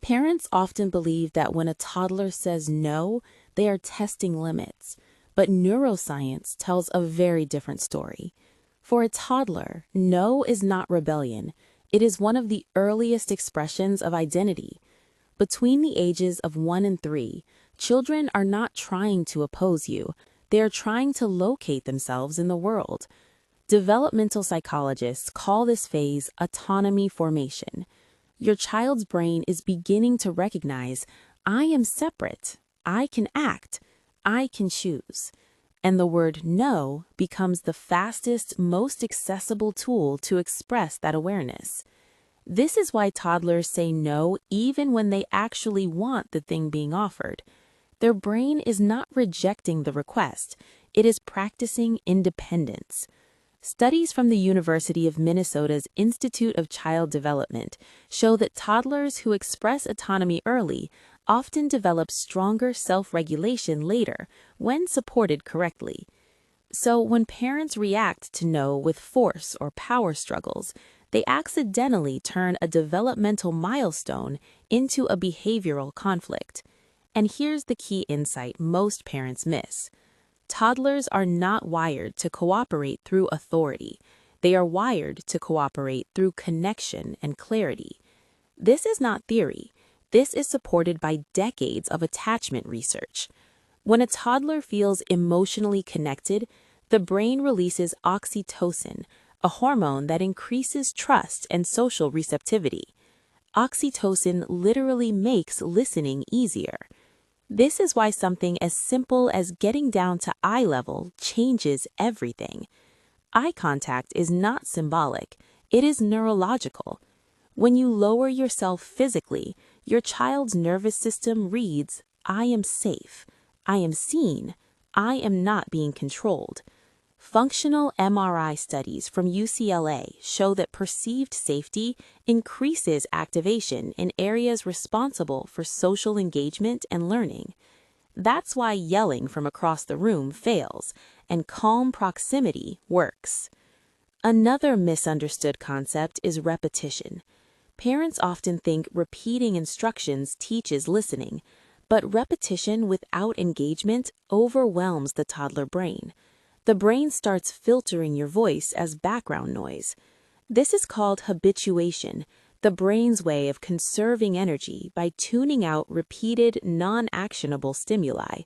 Parents often believe that when a toddler says no, they are testing limits. But neuroscience tells a very different story. For a toddler, no is not rebellion. It is one of the earliest expressions of identity. Between the ages of 1 and 3, children are not trying to oppose you. They are trying to locate themselves in the world. Developmental psychologists call this phase autonomy formation. Your child's brain is beginning to recognize, I am separate, I can act, I can choose. And the word no becomes the fastest, most accessible tool to express that awareness. This is why toddlers say no even when they actually want the thing being offered. Their brain is not rejecting the request, it is practicing independence. Studies from the University of Minnesota's Institute of Child Development show that toddlers who express autonomy early often develop stronger self-regulation later when supported correctly. So when parents react to no with force or power struggles, they accidentally turn a developmental milestone into a behavioral conflict. And here's the key insight most parents miss. Toddlers are not wired to cooperate through authority. They are wired to cooperate through connection and clarity. This is not theory. This is supported by decades of attachment research. When a toddler feels emotionally connected, the brain releases oxytocin, a hormone that increases trust and social receptivity. Oxytocin literally makes listening easier. This is why something as simple as getting down to eye level changes everything. Eye contact is not symbolic, it is neurological. When you lower yourself physically, your child's nervous system reads, I am safe, I am seen, I am not being controlled. Functional MRI studies from UCLA show that perceived safety increases activation in areas responsible for social engagement and learning. That's why yelling from across the room fails and calm proximity works. Another misunderstood concept is repetition. Parents often think repeating instructions teaches listening, but repetition without engagement overwhelms the toddler brain. The brain starts filtering your voice as background noise. This is called habituation, the brain's way of conserving energy by tuning out repeated, non-actionable stimuli.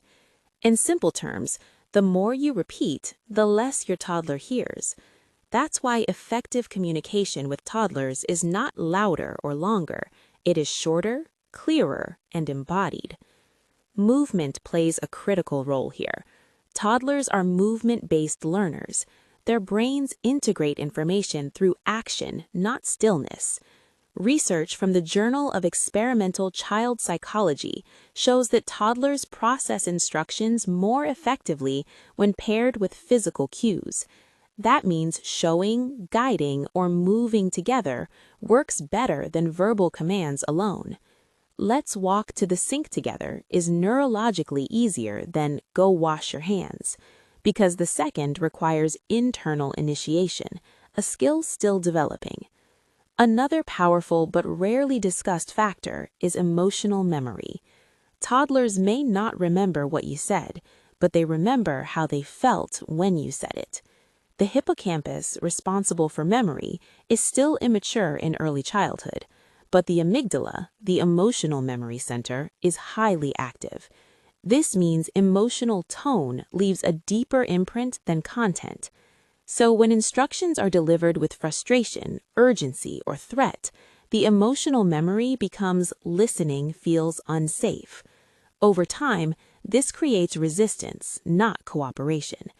In simple terms, the more you repeat, the less your toddler hears. That's why effective communication with toddlers is not louder or longer. It is shorter, clearer, and embodied. Movement plays a critical role here. Toddlers are movement-based learners. Their brains integrate information through action, not stillness. Research from the Journal of Experimental Child Psychology shows that toddlers process instructions more effectively when paired with physical cues. That means showing, guiding, or moving together works better than verbal commands alone. Let's walk to the sink together is neurologically easier than go wash your hands, because the second requires internal initiation, a skill still developing. Another powerful but rarely discussed factor is emotional memory. Toddlers may not remember what you said, but they remember how they felt when you said it. The hippocampus, responsible for memory, is still immature in early childhood. But the amygdala, the emotional memory center, is highly active. This means emotional tone leaves a deeper imprint than content. So when instructions are delivered with frustration, urgency, or threat, the emotional memory becomes listening feels unsafe. Over time, this creates resistance, not cooperation.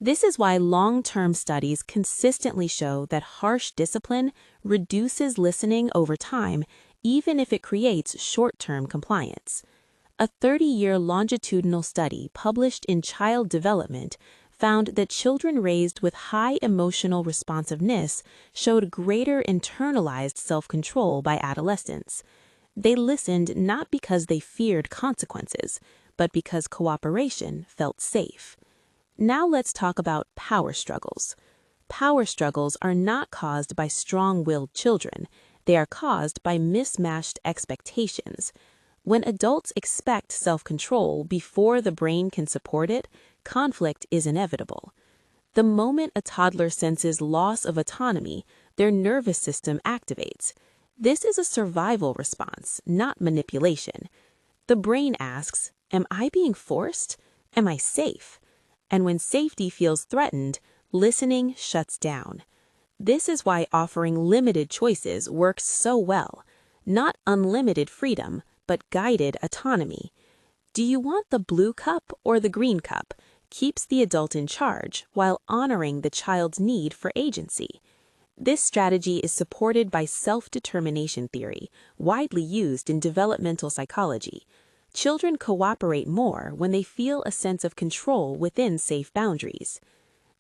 This is why long-term studies consistently show that harsh discipline reduces listening over time, even if it creates short-term compliance. A 30-year longitudinal study published in Child Development found that children raised with high emotional responsiveness showed greater internalized self-control by adolescents. They listened not because they feared consequences, but because cooperation felt safe. Now let's talk about power struggles. Power struggles are not caused by strong-willed children. They are caused by mismatched expectations. When adults expect self-control before the brain can support it, conflict is inevitable. The moment a toddler senses loss of autonomy, their nervous system activates. This is a survival response, not manipulation. The brain asks, "Am I being forced? Am I safe?" And when safety feels threatened, listening shuts down. This is why offering limited choices works so well. Not unlimited freedom, but guided autonomy. "Do you want the blue cup or the green cup?" keeps the adult in charge while honoring the child's need for agency. This strategy is supported by self-determination theory, widely used in developmental psychology. Children cooperate more when they feel a sense of control within safe boundaries.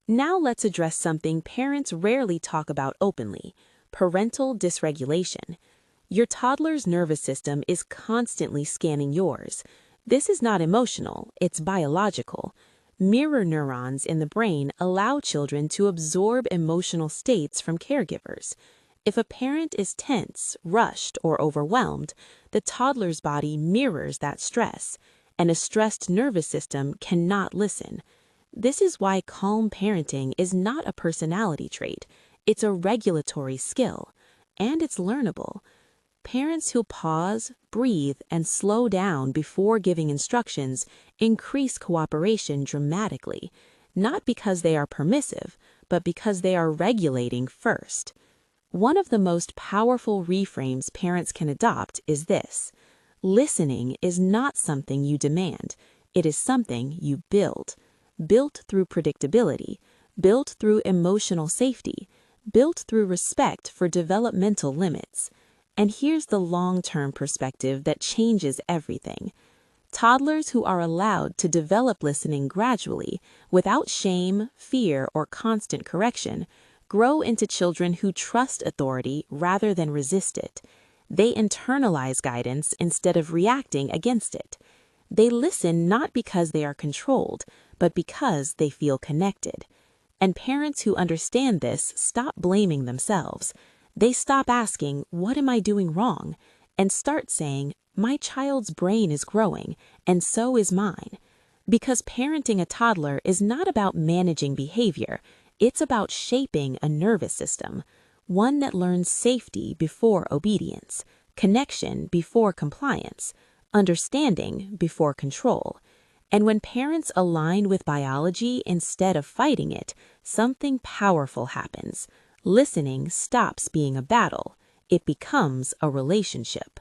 Now let's address something parents rarely talk about openly: parental dysregulation. Your toddler's nervous system is constantly scanning yours. This is not emotional, it's biological. Mirror neurons in the brain allow children to absorb emotional states from caregivers. If a parent is tense, rushed, or overwhelmed, the toddler's body mirrors that stress, and a stressed nervous system cannot listen. This is why calm parenting is not a personality trait, it's a regulatory skill, and it's learnable. Parents who pause, breathe, and slow down before giving instructions increase cooperation dramatically, not because they are permissive, but because they are regulating first. One of the most powerful reframes parents can adopt is this: listening is not something you demand, it is something you build. Built through predictability, built through emotional safety, built through respect for developmental limits. And here's the long-term perspective that changes everything. Toddlers who are allowed to develop listening gradually, without shame, fear, or constant correction, grow into children who trust authority rather than resist it. They internalize guidance instead of reacting against it. They listen not because they are controlled, but because they feel connected. And parents who understand this stop blaming themselves. They stop asking, "What am I doing wrong?" and start saying, "My child's brain is growing, and so is mine." Because parenting a toddler is not about managing behavior, it's about shaping a nervous system, one that learns safety before obedience, connection before compliance, understanding before control. And when parents align with biology instead of fighting it, something powerful happens. Listening stops being a battle. It becomes a relationship.